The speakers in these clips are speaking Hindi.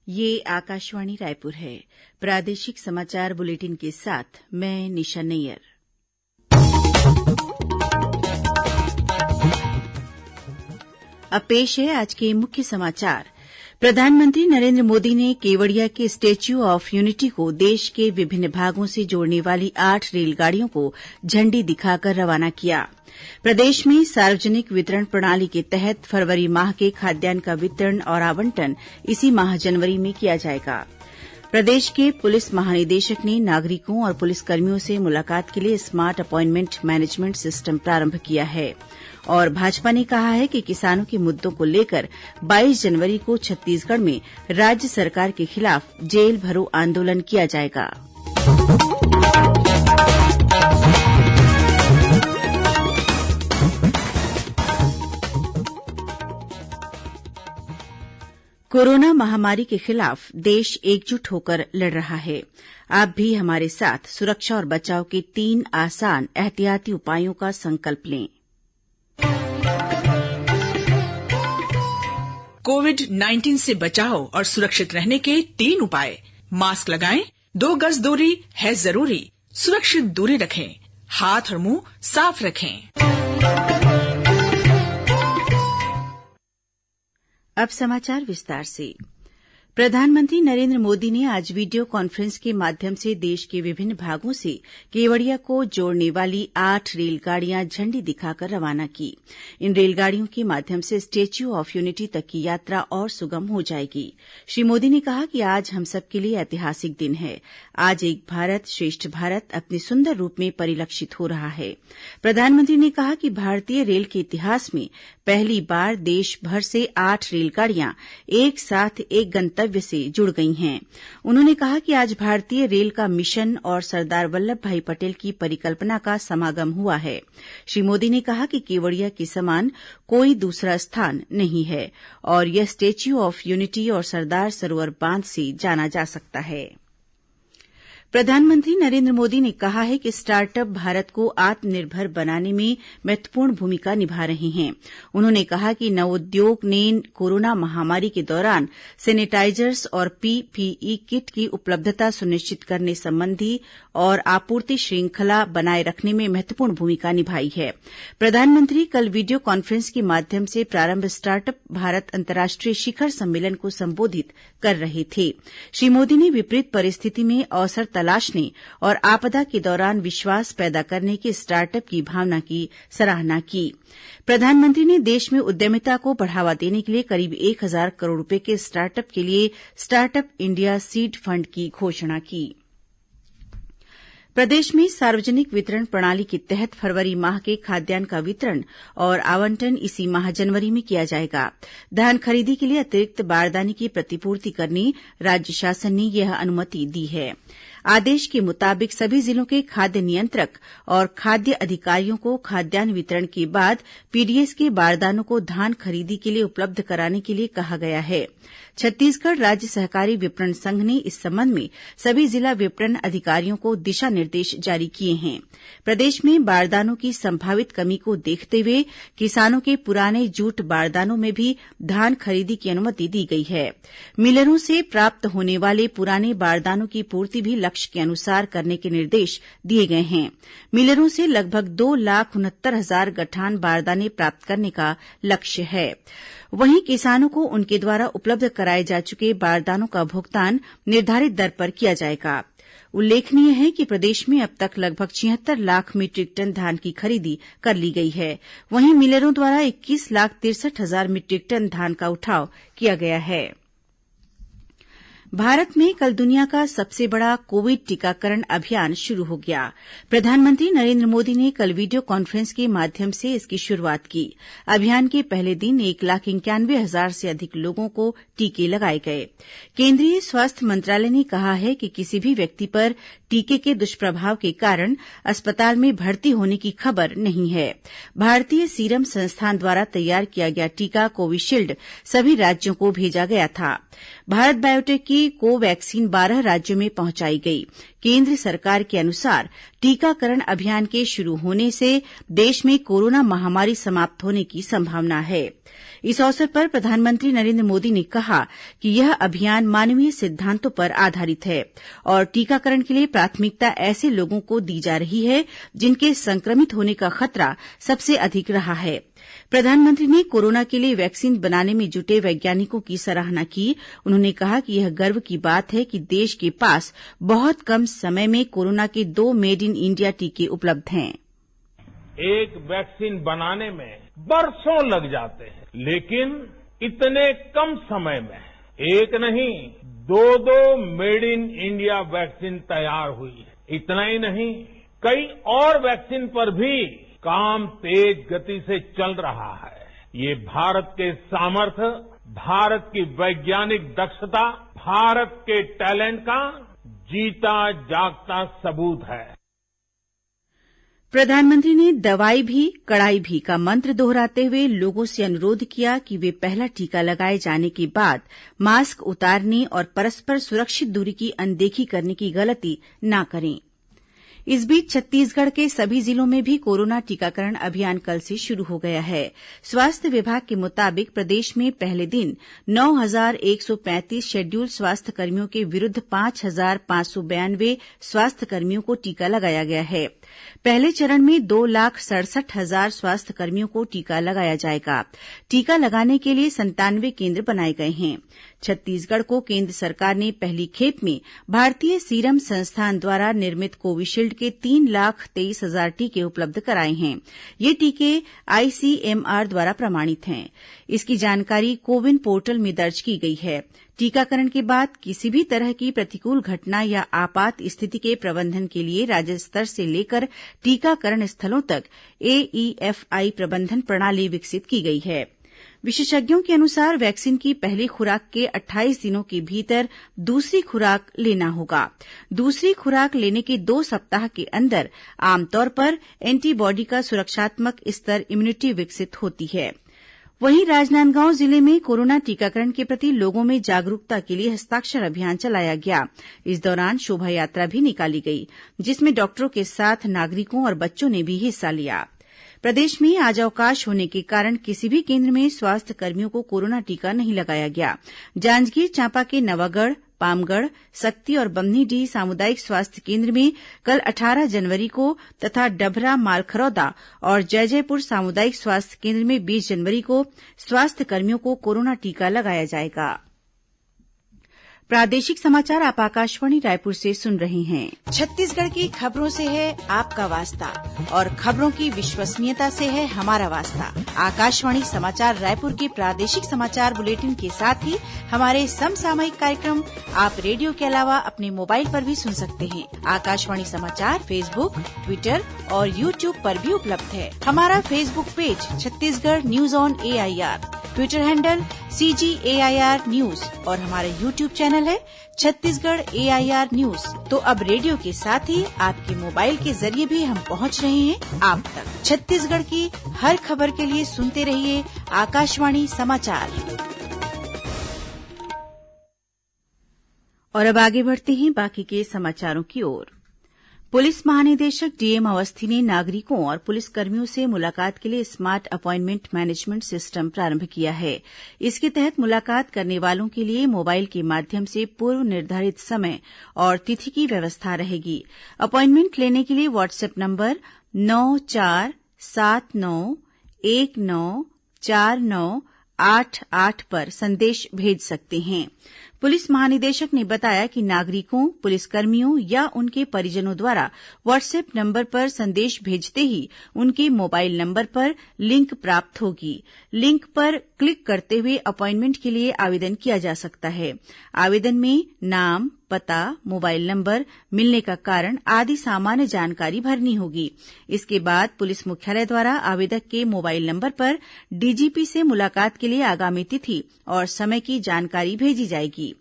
ये आकाशवाणी रायपुर है। प्रादेशिक समाचार बुलेटिन के साथ मैं निशा नैयर। अब पेश है आज के मुख्य समाचार। प्रधानमंत्री नरेंद्र मोदी ने केवड़िया के स्टैच्यू ऑफ यूनिटी को देश के विभिन्न भागों से जोड़ने वाली 8 रेलगाड़ियों को झंडी दिखाकर रवाना किया। प्रदेश में सार्वजनिक वितरण प्रणाली के तहत फरवरी माह के खाद्यान्न का वितरण और आवंटन इसी माह जनवरी में किया जाएगा। प्रदेश के पुलिस महानिदेशक ने नागरिकों और पुलिसकर्मियों से मुलाकात के लिए स्मार्ट अपॉइंटमेंट मैनेजमेंट सिस्टम प्रारंभ किया है। और भाजपा ने कहा है कि किसानों के मुद्दों को लेकर 22 जनवरी को छत्तीसगढ़ में राज्य सरकार के खिलाफ जेल भरो आंदोलन किया जाएगा। कोरोना महामारी के खिलाफ देश एकजुट होकर लड़ रहा है। आप भी हमारे साथ सुरक्षा और बचाव के 3 आसान एहतियाती उपायों का संकल्प लें। कोविड-19 से बचाव और सुरक्षित रहने के 3 उपाय। मास्क लगाएं, 2 गज दूरी है जरूरी, सुरक्षित दूरी रखें, हाथ और मुंह साफ रखें। अब समाचार विस्तार से। प्रधानमंत्री नरेंद्र मोदी ने आज वीडियो कॉन्फ्रेंस के माध्यम से देश के विभिन्न भागों से केवड़िया को जोड़ने वाली 8 रेलगाड़ियां झंडी दिखाकर रवाना की। इन रेलगाड़ियों के माध्यम से स्टैच्यू ऑफ यूनिटी तक की यात्रा और सुगम हो जाएगी। श्री मोदी ने कहा कि आज हम सबके लिए ऐतिहासिक दिन है। आज एक भारत श्रेष्ठ भारत अपने सुंदर रूप में परिलक्षित हो रहा है। प्रधानमंत्री ने कहा कि भारतीय रेल के इतिहास में पहली बार देश भर से 8 रेलगाड़ियां एक साथ एक गंतव्य से जुड़ गई हैं। उन्होंने कहा कि आज भारतीय रेल का मिशन और सरदार वल्लभ भाई पटेल की परिकल्पना का समागम हुआ है। श्री मोदी ने कहा कि केवड़िया के समान कोई दूसरा स्थान नहीं है और यह स्टैच्यू ऑफ यूनिटी और सरदार सरोवर बांध से जाना जा सकता है। प्रधानमंत्री नरेंद्र मोदी ने कहा है कि स्टार्टअप भारत को आत्मनिर्भर बनाने में महत्वपूर्ण भूमिका निभा रहे हैं। उन्होंने कहा कि नवोद्योग ने कोरोना महामारी के दौरान सैनिटाइजर्स और पीपीई किट की उपलब्धता सुनिश्चित करने संबंधी और आपूर्ति श्रृंखला बनाए रखने में महत्वपूर्ण भूमिका निभाई है। प्रधानमंत्री कल वीडियो कॉन्फ्रेंस के माध्यम से प्रारंभ स्टार्टअप भारत अंतर्राष्ट्रीय शिखर सम्मेलन को संबोधित कर रहे थे। श्री मोदी ने विपरीत परिस्थिति में अवसर तलाशने और आपदा के दौरान विश्वास पैदा करने के स्टार्टअप की भावना की सराहना की। प्रधानमंत्री ने देश में उद्यमिता को बढ़ावा देने के लिए करीब 1,000 करोड़ रुपए के स्टार्टअप के लिए स्टार्टअप इंडिया सीड फंड की घोषणा की। प्रदेश में सार्वजनिक वितरण प्रणाली के तहत फरवरी माह के खाद्यान्न का वितरण और आवंटन इसी माह जनवरी में किया जाएगा। धान खरीदी के लिए अतिरिक्त बारदाने की प्रतिपूर्ति करने राज्य शासन ने यह अनुमति दी है। आदेश के मुताबिक सभी जिलों के खाद्य नियंत्रक और खाद्य अधिकारियों को खाद्यान्न वितरण के बाद पीडीएस के बारदानों को धान खरीदी के लिए उपलब्ध कराने के लिए कहा गया है। छत्तीसगढ़ राज्य सहकारी विपणन संघ ने इस संबंध में सभी जिला विपणन अधिकारियों को दिशा निर्देश जारी किए हैं। प्रदेश में बारदानों की संभावित कमी को देखते हुए किसानों के पुराने जूट बारदानों में भी धान खरीदी की अनुमति दी गई है। मिलरों से प्राप्त होने वाले पुराने बारदानों की पूर्ति भी लक्ष्य के अनुसार करने के निर्देश दिए गए हैं। मिलरों से लगभग 2,69,000 गठान बारदाने प्राप्त करने का लक्ष्य है। वहीं किसानों को उनके द्वारा उपलब्ध कराए जा चुके बारदानों का भुगतान निर्धारित दर पर किया जाएगा। उल्लेखनीय है कि प्रदेश में अब तक लगभग 76 लाख मीट्रिक टन धान की खरीदी कर ली गई है। वहीं मिलरों द्वारा 21,63,000 मीट्रिक टन धान का उठाव किया गया है। भारत में कल दुनिया का सबसे बड़ा कोविड टीकाकरण अभियान शुरू हो गया। प्रधानमंत्री नरेंद्र मोदी ने कल वीडियो कॉन्फ्रेंस के माध्यम से इसकी शुरूआत की। अभियान के पहले दिन 1,91,000 से अधिक लोगों को टीके लगाए गए। केंद्रीय स्वास्थ्य मंत्रालय ने कहा है कि किसी भी व्यक्ति पर टीके के दुष्प्रभाव के कारण अस्पताल में भर्ती होने की खबर नहीं है। भारतीय सीरम संस्थान द्वारा तैयार किया गया टीका कोविशील्ड सभी राज्यों को भेजा गया था। भारत बायोटेक की कोवैक्सीन 12 राज्यों में पहुंचाई गई। केंद्र सरकार के अनुसार टीकाकरण अभियान के शुरू होने से देश में कोरोना महामारी समाप्त होने की संभावना है। इस अवसर पर प्रधानमंत्री नरेंद्र मोदी ने कहा कि यह अभियान मानवीय सिद्धांतों पर आधारित है और टीकाकरण के लिए प्राथमिकता ऐसे लोगों को दी जा रही है जिनके संक्रमित होने का खतरा सबसे अधिक रहा है। प्रधानमंत्री ने कोरोना के लिए वैक्सीन बनाने में जुटे वैज्ञानिकों की सराहना की। उन्होंने कहा कि यह गर्व की बात है कि देश के पास बहुत कम समय में कोरोना के 2 मेड इन इंडिया टीके उपलब्ध हैं। एक वैक्सीन बनाने में बरसों लग जाते हैं, लेकिन इतने कम समय में एक नहीं 2 मेड इन इंडिया वैक्सीन तैयार हुई है। इतना ही नहीं, कई और वैक्सीन पर भी काम तेज गति से चल रहा है। ये भारत के सामर्थ्य, भारत की वैज्ञानिक दक्षता, भारत के टैलेंट का जीता जागता सबूत है। प्रधानमंत्री ने दवाई भी कड़ाई भी का मंत्र दोहराते हुए लोगों से अनुरोध किया कि वे पहला टीका लगाए जाने के बाद मास्क उतारने और परस्पर सुरक्षित दूरी की अनदेखी करने की गलती न करें। इस बीच छत्तीसगढ़ के सभी जिलों में भी कोरोना टीकाकरण अभियान कल से शुरू हो गया है। स्वास्थ्य विभाग के मुताबिक प्रदेश में पहले दिन 9,135 शेड्यूल्ड स्वास्थ्यकर्मियों के विरुद्ध 5,592 स्वास्थ्यकर्मियों को टीका लगाया गया है। पहले चरण में 2,67,000 स्वास्थ्यकर्मियों को टीका लगाया जाएगा। टीका लगाने के लिए 97 केन्द्र बनाए गए हैं। छत्तीसगढ़ को केन्द्र सरकार ने पहली खेप में भारतीय सीरम संस्थान द्वारा निर्मित कोविशील्ड के 3,23,000 टीके उपलब्ध कराए हैं। ये टीके आईसीएमआर द्वारा प्रमाणित हैं। इसकी जानकारी कोविन पोर्टल में दर्ज की गई है। टीकाकरण के बाद किसी भी तरह की प्रतिकूल घटना या आपात स्थिति के प्रबंधन के लिए राज्य स्तर से लेकर टीकाकरण स्थलों तक एईएफआई प्रबंधन प्रणाली विकसित की गई है। विशेषज्ञों के अनुसार वैक्सीन की पहली खुराक के 28 दिनों के भीतर दूसरी खुराक लेना होगा। दूसरी खुराक लेने के 2 सप्ताह के अंदर आमतौर पर एंटीबॉडी का सुरक्षात्मक स्तर इम्यूनिटी विकसित होती है। वहीं राजनांदगांव जिले में कोरोना टीकाकरण के प्रति लोगों में जागरूकता के लिए हस्ताक्षर अभियान चलाया गया। इस दौरान शोभा यात्रा भी निकाली गई, जिसमें डॉक्टरों के साथ नागरिकों और बच्चों ने भी हिस्सा लिया। प्रदेश में आज अवकाश होने के कारण किसी भी केन्द्र में स्वास्थ्य कर्मियों को कोरोना टीका नहीं लगाया गया। जांजगीर चांपा के नवागढ़, पामगढ़, सक्ती और बम्हनीडीह सामुदायिक स्वास्थ्य केन्द्र में कल 18 जनवरी को तथा डभरा, मालखरौदा और जैजैपुर सामुदायिक स्वास्थ्य केन्द्र में 20 जनवरी को स्वास्थ्य कर्मियों को कोरोना टीका लगाया जाएगा। प्रादेशिक समाचार आप आकाशवाणी रायपुर से सुन रहे हैं। छत्तीसगढ़ की खबरों से है आपका वास्ता और खबरों की विश्वसनीयता से है हमारा वास्ता। आकाशवाणी समाचार रायपुर के प्रादेशिक समाचार बुलेटिन के साथ ही हमारे समसामयिक कार्यक्रम आप रेडियो के अलावा अपने मोबाइल पर भी सुन सकते हैं। आकाशवाणी समाचार फेसबुक, ट्विटर और यूट्यूब पर भी उपलब्ध है। हमारा Facebook page Chhattisgarh news on AIR, Twitter handle CGAIR news और हमारा यूट्यूब चैनल है छत्तीसगढ़ AIR न्यूज। तो अब रेडियो के साथ ही आपके मोबाइल के जरिए भी हम पहुंच रहे हैं आप तक। छत्तीसगढ़ की हर खबर के लिए सुनते रहिए आकाशवाणी समाचार। और अब आगे बढ़ते हैं बाकी के समाचारों की ओर। पुलिस महानिदेशक डीएम अवस्थी ने नागरिकों और पुलिसकर्मियों से मुलाकात के लिए स्मार्ट अपॉइंटमेंट मैनेजमेंट सिस्टम प्रारंभ किया है। इसके तहत मुलाकात करने वालों के लिए मोबाइल के माध्यम से पूर्व निर्धारित समय और तिथि की व्यवस्था रहेगी। अपॉइंटमेंट लेने के लिए व्हाट्सएप नंबर 9479194988 पर संदेश भेज सकते हैं। पुलिस महानिदेशक ने बताया कि नागरिकों, पुलिसकर्मियों या उनके परिजनों द्वारा व्हाट्सएप नंबर पर संदेश भेजते ही उनके मोबाइल नंबर पर लिंक प्राप्त होगी। लिंक पर क्लिक करते हुए अपॉइंटमेंट के लिए आवेदन किया जा सकता है। आवेदन में नाम, पता, मोबाइल नंबर, मिलने का कारण आदि सामान्य जानकारी भरनी होगी। इसके बाद पुलिस मुख्यालय द्वारा आवेदक के मोबाइल नंबर पर डीजीपी से मुलाकात के लिए आगामी तिथि और समय की जानकारी भेजी जाएगी।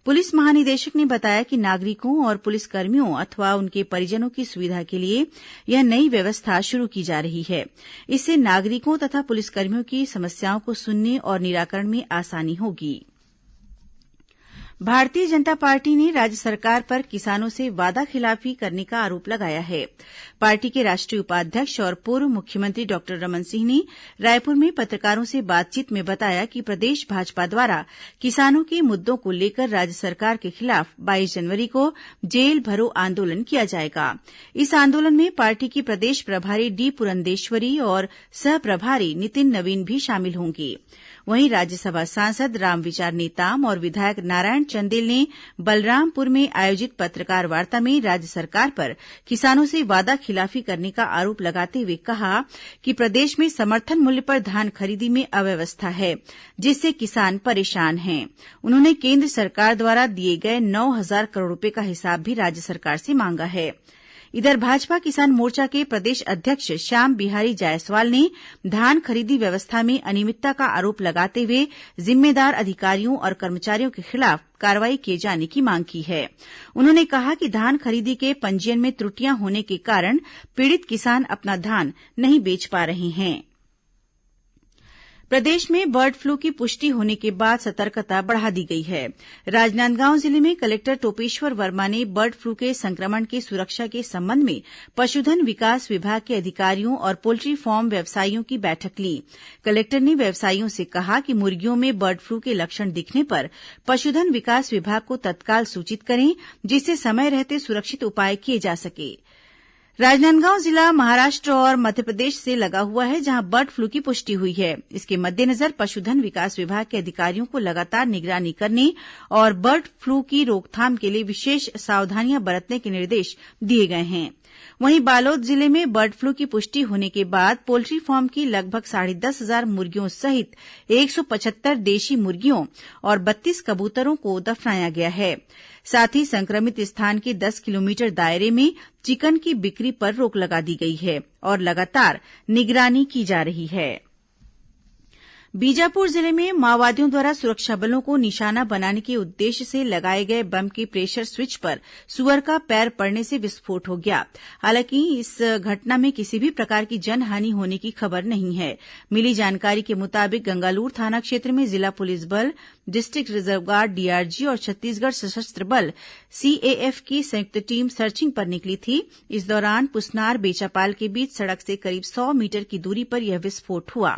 पुलिस महानिदेशक ने बताया कि नागरिकों और पुलिसकर्मियों अथवा उनके परिजनों की सुविधा के लिए यह नई व्यवस्था शुरू की जा रही है। इससे नागरिकों तथा पुलिसकर्मियों की समस्याओं को सुनने और निराकरण में आसानी होगी। भारतीय जनता पार्टी ने राज्य सरकार पर किसानों से वादाखिलाफी करने का आरोप लगाया है। पार्टी के राष्ट्रीय उपाध्यक्ष और पूर्व मुख्यमंत्री डॉक्टर रमन सिंह ने रायपुर में पत्रकारों से बातचीत में बताया कि प्रदेश भाजपा द्वारा किसानों के मुद्दों को लेकर राज्य सरकार के खिलाफ 22 जनवरी को जेल भरो आंदोलन किया जाएगा। इस आंदोलन में पार्टी की प्रदेश प्रभारी डी पुरंदेश्वरी और सह प्रभारी नितिन नवीन भी शामिल होंगे। वहीं राज्यसभा सांसद रामविचार नेताम और विधायक नारायण चंदेल ने बलरामपुर में आयोजित पत्रकार वार्ता में राज्य सरकार पर किसानों से वादाखिलाफी करने का आरोप लगाते हुए कहा कि प्रदेश में समर्थन मूल्य पर धान खरीदी में अव्यवस्था है, जिससे किसान परेशान हैं। उन्होंने केंद्र सरकार द्वारा दिए गए 9,000 करोड़ रुपये का हिसाब भी राज्य सरकार से मांगा है। इधर भाजपा किसान मोर्चा के प्रदेश अध्यक्ष श्याम बिहारी जायसवाल ने धान खरीदी व्यवस्था में अनियमितता का आरोप लगाते हुए जिम्मेदार अधिकारियों और कर्मचारियों के खिलाफ कार्रवाई किए जाने की मांग की है। उन्होंने कहा कि धान खरीदी के पंजीयन में त्रुटियां होने के कारण पीड़ित किसान अपना धान नहीं बेच पा रहे हैं। प्रदेश में बर्ड फ्लू की पुष्टि होने के बाद सतर्कता बढ़ा दी गई है। राजनांदगांव जिले में कलेक्टर टोपेश्वर वर्मा ने बर्ड फ्लू के संक्रमण की सुरक्षा के संबंध में पशुधन विकास विभाग के अधिकारियों और पोल्ट्री फार्म व्यवसायियों की बैठक ली। कलेक्टर ने व्यवसायियों से कहा कि मुर्गियों में बर्ड फ्लू के लक्षण दिखने पर पशुधन विकास विभाग को तत्काल सूचित करें, जिससे समय रहते सुरक्षित उपाय किए जा सके। राजनांदगांव जिला महाराष्ट्र और मध्यप्रदेश से लगा हुआ है, जहां बर्ड फ्लू की पुष्टि हुई है। इसके मद्देनजर पशुधन विकास विभाग के अधिकारियों को लगातार निगरानी करने और बर्ड फ्लू की रोकथाम के लिए विशेष सावधानियां बरतने के निर्देश दिए गए हैं। वहीं बालोद जिले में बर्ड फ्लू की पुष्टि होने के बाद पोल्ट्री फार्म की लगभग 10,500 मुर्गियों सहित 175 देशी मुर्गियों और 32 कबूतरों को दफनाया गया है। साथ ही संक्रमित स्थान के 10 किलोमीटर दायरे में चिकन की बिक्री पर रोक लगा दी गई है और लगातार निगरानी की जा रही है। बीजापुर जिले में माओवादियों द्वारा सुरक्षा बलों को निशाना बनाने के उद्देश्य से लगाए गए बम के प्रेशर स्विच पर सुअर का पैर पड़ने से विस्फोट हो गया। हालांकि इस घटना में किसी भी प्रकार की जनहानि होने की खबर नहीं है। मिली जानकारी के मुताबिक गंगालूर थाना क्षेत्र में जिला पुलिस बल, डिस्ट्रिक्ट रिजर्व गार्ड डीआरजी और छत्तीसगढ़ सशस्त्र बल सीएएफ की संयुक्त टीम सर्चिंग पर निकली थी। इस दौरान पुसनार बेचापाल के बीच सड़क से करीब 100 मीटर की दूरी पर यह विस्फोट हुआ।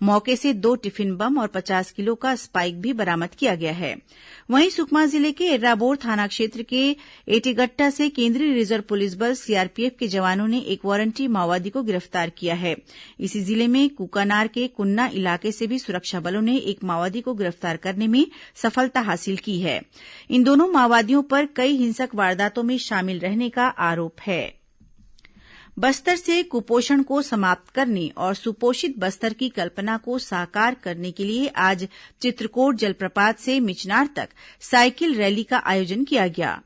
मौके से 2 टिफिन बम और 50 किलो का स्पाइक भी बरामद किया गया है। वहीं सुकमा जिले के एर्राबोर थाना क्षेत्र के एटीगट्टा से केंद्रीय रिजर्व पुलिस बल सीआरपीएफ के जवानों ने एक वारंटी माओवादी को गिरफ्तार किया है। इसी जिले में कुकानार के कुन्ना इलाके से भी सुरक्षा बलों ने एक माओवादी को गिरफ्तार करने में सफलता हासिल की है। इन दोनों माओवादियों पर कई हिंसक वारदातों में शामिल रहने का आरोप है। बस्तर से कुपोषण को समाप्त करने और सुपोषित बस्तर की कल्पना को साकार करने के लिए आज चित्रकोट जलप्रपात से मिचनार तक साइकिल रैली का आयोजन किया गया।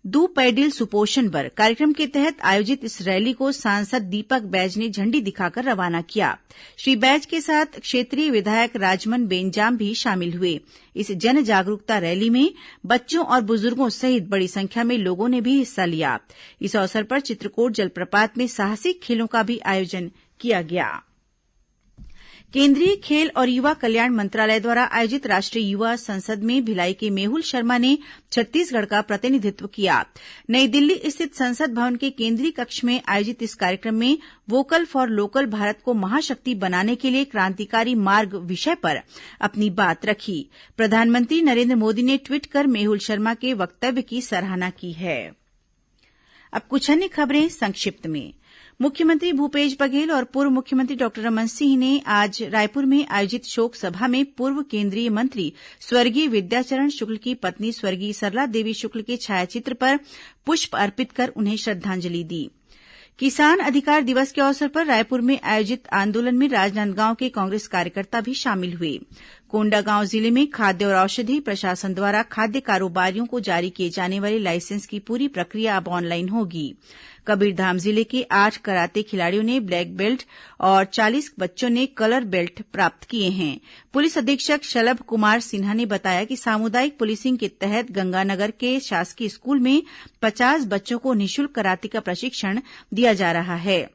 दू पैडिल सुपोषण बर कार्यक्रम के तहत आयोजित इस रैली को सांसद दीपक बैज ने झंडी दिखाकर रवाना किया। श्री बैज के साथ क्षेत्रीय विधायक राजमन बेंजाम भी शामिल हुए। इस जन जागरूकता रैली में बच्चों और बुजुर्गों सहित बड़ी संख्या में लोगों ने भी हिस्सा लिया। इस अवसर पर चित्रकोट जलप्रपात में साहसिक खेलों का भी आयोजन किया गया। केंद्रीय खेल और युवा कल्याण मंत्रालय द्वारा आयोजित राष्ट्रीय युवा संसद में भिलाई के मेहुल शर्मा ने छत्तीसगढ़ का प्रतिनिधित्व किया। नई दिल्ली स्थित संसद भवन के केंद्रीय कक्ष में आयोजित इस कार्यक्रम में वोकल फॉर लोकल भारत को महाशक्ति बनाने के लिए क्रांतिकारी मार्ग विषय पर अपनी बात रखी। प्रधानमंत्री नरेंद्र मोदी ने ट्वीट कर मेहुल शर्मा के वक्तव्य की सराहना की है। अब कुछ अन्य खबरें संक्षिप्त में। मुख्यमंत्री भूपेश बघेल और पूर्व मुख्यमंत्री डॉक्टर रमन सिंह ने आज रायपुर में आयोजित शोक सभा में पूर्व केंद्रीय मंत्री स्वर्गीय विद्याचरण शुक्ल की पत्नी स्वर्गीय सरला देवी शुक्ल के छायाचित्र पर पुष्प अर्पित कर उन्हें श्रद्धांजलि दी। किसान अधिकार दिवस के अवसर पर रायपुर में आयोजित आंदोलन में राजनांदगांव के कांग्रेस कार्यकर्ता भी शामिल हुए। कोंडागांव जिले में खाद्य और औषधि प्रशासन द्वारा खाद्य कारोबारियों को जारी किए जाने वाले लाइसेंस की पूरी प्रक्रिया अब ऑनलाइन होगी। कबीरधाम जिले के 8 कराते खिलाड़ियों ने ब्लैक बेल्ट और 40 बच्चों ने कलर बेल्ट प्राप्त किए हैं। पुलिस अधीक्षक शलभ कुमार सिन्हा ने बताया कि सामुदायिक पुलिसिंग के तहत गंगानगर के शासकीय स्कूल में 50 बच्चों को निःशुल्क कराते का प्रशिक्षण दिया जा रहा है।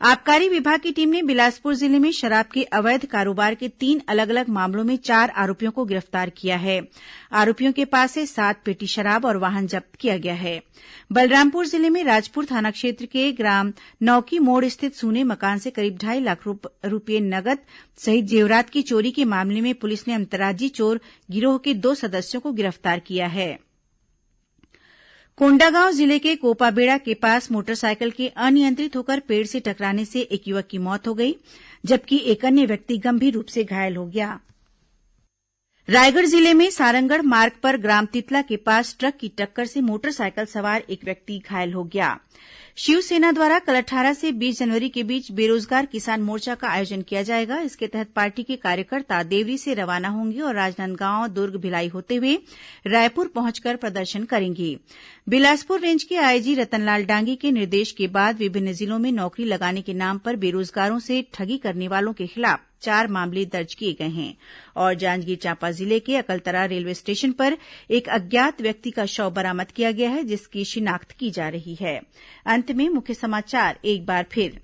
आबकारी विभाग की टीम ने बिलासपुर जिले में शराब के अवैध कारोबार के 3 अलग अलग मामलों में 4 आरोपियों को गिरफ्तार किया है। आरोपियों के पास से 7 पेटी शराब और वाहन जब्त किया गया है। बलरामपुर जिले में राजपुर थाना क्षेत्र के ग्राम नौकी मोड़ स्थित सूने मकान से करीब 2.5 लाख रूपये नगद सहित जेवरात की चोरी के मामले में पुलिस ने अंतर्राज्यीय चोर गिरोह के 2 सदस्यों को गिरफ्तार किया है। कोंडागांव जिले के कोपाबेड़ा के पास मोटरसाइकिल के अनियंत्रित होकर पेड़ से टकराने से एक युवक की मौत हो गई, जबकि एक अन्य व्यक्ति गंभीर रूप से घायल हो गया। रायगढ़ जिले में सारंगढ़ मार्ग पर ग्राम तितला के पास ट्रक की टक्कर से मोटरसाइकिल सवार एक व्यक्ति घायल हो गया। शिवसेना द्वारा कल 18 से 20 जनवरी के बीच बेरोजगार किसान मोर्चा का आयोजन किया जाएगा। इसके तहत पार्टी के कार्यकर्ता देवरी से रवाना होंगे और राजनांदगांव, दुर्ग, भिलाई होते हुए रायपुर पहुंचकर प्रदर्शन करेंगे। बिलासपुर रेंज के आईजी रतनलाल डांगी के निर्देश के बाद विभिन्न जिलों में नौकरी लगाने के नाम पर बेरोजगारों से ठगी करने वालों के खिलाफ 4 मामले दर्ज किए गए हैं और जांजगीर चांपा जिले के अकलतरा रेलवे स्टेशन पर एक अज्ञात व्यक्ति का शव बरामद किया गया है, जिसकी शिनाख्त की जा रही है। अंत में मुख्य समाचार एक बार फिर।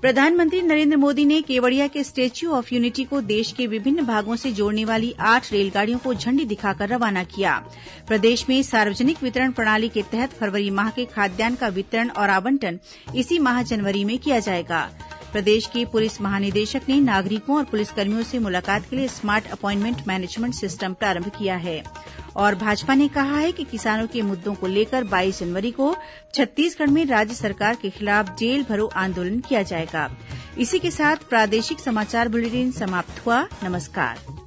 प्रधानमंत्री नरेंद्र मोदी ने केवड़िया के स्टैच्यू ऑफ यूनिटी को देश के विभिन्न भागों से जोड़ने वाली 8 रेलगाड़ियों को झंडी दिखाकर रवाना किया। प्रदेश में सार्वजनिक वितरण प्रणाली के तहत फरवरी माह के खाद्यान्न का वितरण और आवंटन इसी माह जनवरी में किया जाएगा। प्रदेश के पुलिस महानिदेशक ने नागरिकों और पुलिसकर्मियों से मुलाकात के लिए स्मार्ट अपॉइंटमेंट मैनेजमेंट सिस्टम प्रारंभ किया है। और भाजपा ने कहा है कि किसानों के मुद्दों को लेकर 22 जनवरी को छत्तीसगढ़ में राज्य सरकार के खिलाफ जेल भरो आंदोलन किया जाएगा। इसी के साथ प्रादेशिक समाचार बुलेटिन समाप्त हुआ। नमस्कार।